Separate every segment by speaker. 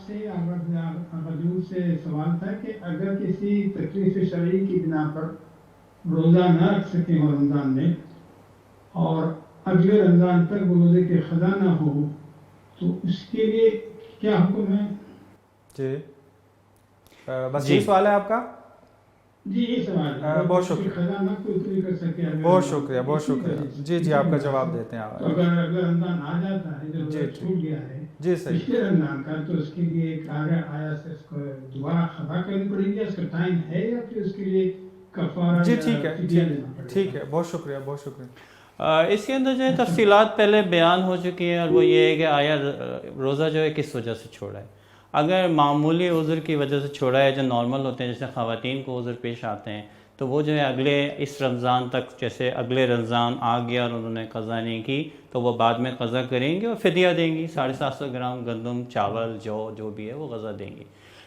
Speaker 1: سے حضور سے سوال تھا کہ اگر کسی تکلیف شرعی کی بنا پر روزہ نہ رکھ سکیں وہ رمضان میں اور اگلے رمضان تک وہ روزے کے قضا نہ ہو تو اس کے لیے کیا حکم ہے؟
Speaker 2: جی بس یہ سوال ہے آپ کا؟
Speaker 1: جی یہ سوال ہے.
Speaker 2: بہت شکریہ،
Speaker 1: قضا نہ کوئی پوری کر سکے.
Speaker 2: بہت شکریہ، بہت شکریہ. جی آپ کا جواب دیتے ہیں.
Speaker 1: اگر رمضان آ جاتا ہے جو چھوٹ گیا ہے
Speaker 2: جی صحیح
Speaker 1: پچھلے رمضان کا تو اس کے لیے ایک آیا سے اس کو دوبارہ قضا کرنی پڑے گی، اس کا ٹائم ہے یا پھر اس کے لیے کفارہ؟
Speaker 2: جی ٹھیک ہے، بہت شکریہ، بہت شکریہ.
Speaker 3: اس کے اندر جو ہے تفصیلات پہلے بیان ہو چکی ہیں، اور وہ یہ ہے کہ آیا روزہ جو ہے کس وجہ سے چھوڑا ہے. اگر معمولی عذر کی وجہ سے چھوڑا ہے جو نارمل ہوتے ہیں، جیسے خواتین کو عذر پیش آتے ہیں، تو وہ جو ہے اگلے اس رمضان تک، جیسے اگلے رمضان آ گیا اور انہوں نے قضا نہیں کی تو وہ بعد میں قضا کریں گے اور فدیہ دیں گی. 750 گرام گندم، چاول، جو بھی ہے وہ قضا دیں گی.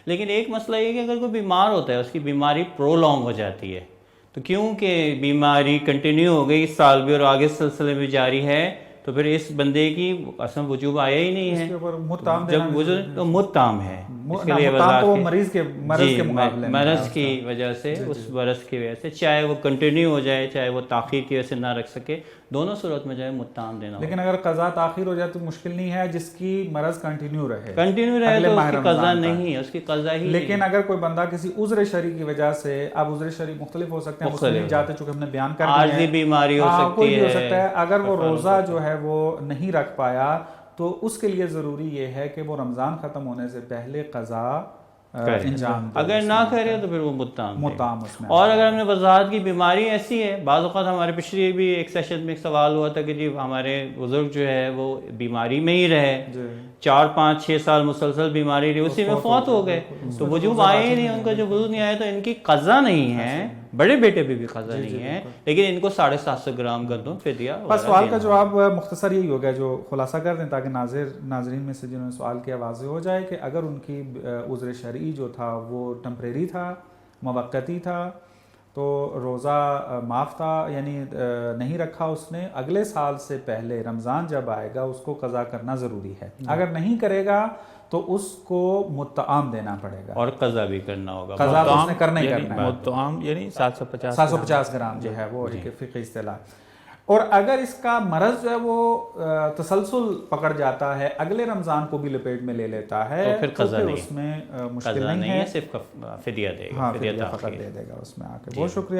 Speaker 3: لیکن ایک مسئلہ یہ کہ اگر کوئی بیمار ہوتا ہے، اس کی بیماری پرولونگ ہو جاتی ہے، تو کیونکہ بیماری کنٹینیو ہو گئی اس سال بھی اور آگے سلسلے میں جاری ہے، تو پھر اس بندے کی اصلا وجوب آیا ہی نہیں ہے. جب وجوب تو متام ہے، اس کے لیے مرض کی وجہ سے، اس مرض کی وجہ سے، چاہے وہ کنٹینیو ہو جائے چاہے وہ تاخیر کی وجہ سے نہ رکھ سکے، دونوں صورت میں جو ہے متام دینا.
Speaker 2: لیکن اگر قضا تاخیر ہو جائے تو مشکل نہیں ہے، جس کی مرض کنٹینیو رہے
Speaker 3: تو اس کی قضا نہیں ہے، اس کی قضا ہی.
Speaker 2: لیکن اگر کوئی بندہ کسی عذر شرعی کی وجہ سے، اب عذر شرعی مختلف ہو سکتے ہیں، مختلف جاتے چونکہ ہم نے بیان کر دیا ہے،
Speaker 3: عارضی بیماری ہو سکتی ہے،
Speaker 2: اگر وہ روزہ جو ہے وہ نہیں رکھ پایا تو اس کے لیے ضروری یہ ہے کہ وہ رمضان ختم ہونے سے پہلے قضا انجام دے.
Speaker 3: اگر نہ کرے تو پھر وہ متام
Speaker 2: اس میں.
Speaker 3: اور اگر ہم نے وضاحت کی بیماری ایسی ہے، بعض اوقات ہمارے پچھلی بھی ایک سیشن میں ایک سوال ہوا تھا کہ جی ہمارے بزرگ جو ہے وہ بیماری میں ہی رہے، 4 5 6 سال مسلسل بیماری رہی، اسی میں فوت ہو گئے، تو وجوب آئے ہی نہیں، ان کا جو وجوب نہیں آیا تو ان کی قضا نہیں ہے. بڑے بیٹے بھی قضا نہیں ہے، لیکن ان کو 750 گرام گندم فدیہ.
Speaker 2: بس سوال کا جواب مختصر یہی ہو گیا جو خلاصہ کر دیں تاکہ ناظرین میں سے جنہوں نے سوال کیا واضح ہو جائے کہ اگر ان کی عذر شرعی جو تھا وہ ٹمپریری تھا، موقتی تھا، تو روزہ معاف تھا، یعنی نہیں رکھا اس نے، اگلے سال سے پہلے رمضان جب آئے گا اس کو قضا کرنا ضروری ہے. اگر نہیں کرے گا تو اس کو متعام دینا پڑے گا
Speaker 3: اور قضا بھی کرنا ہوگا.
Speaker 2: قضا تو اس نے کرنا ہی کرنا ہے.
Speaker 4: متعام یعنی
Speaker 2: 750 گرام جو ہے وہ ایک فقہی اصطلاح. اور اگر اس کا مرض جو ہے وہ تسلسل پکڑ جاتا ہے، اگلے رمضان کو بھی لپیٹ میں لے لیتا ہے،
Speaker 3: تو پھر قضا نہیں،
Speaker 2: اس میں مشکل نہیں ہے،
Speaker 3: صرف فدیہ دے گا،
Speaker 2: فدیہ فقط دے دے گا اس میں آ کے. بہت شکریہ.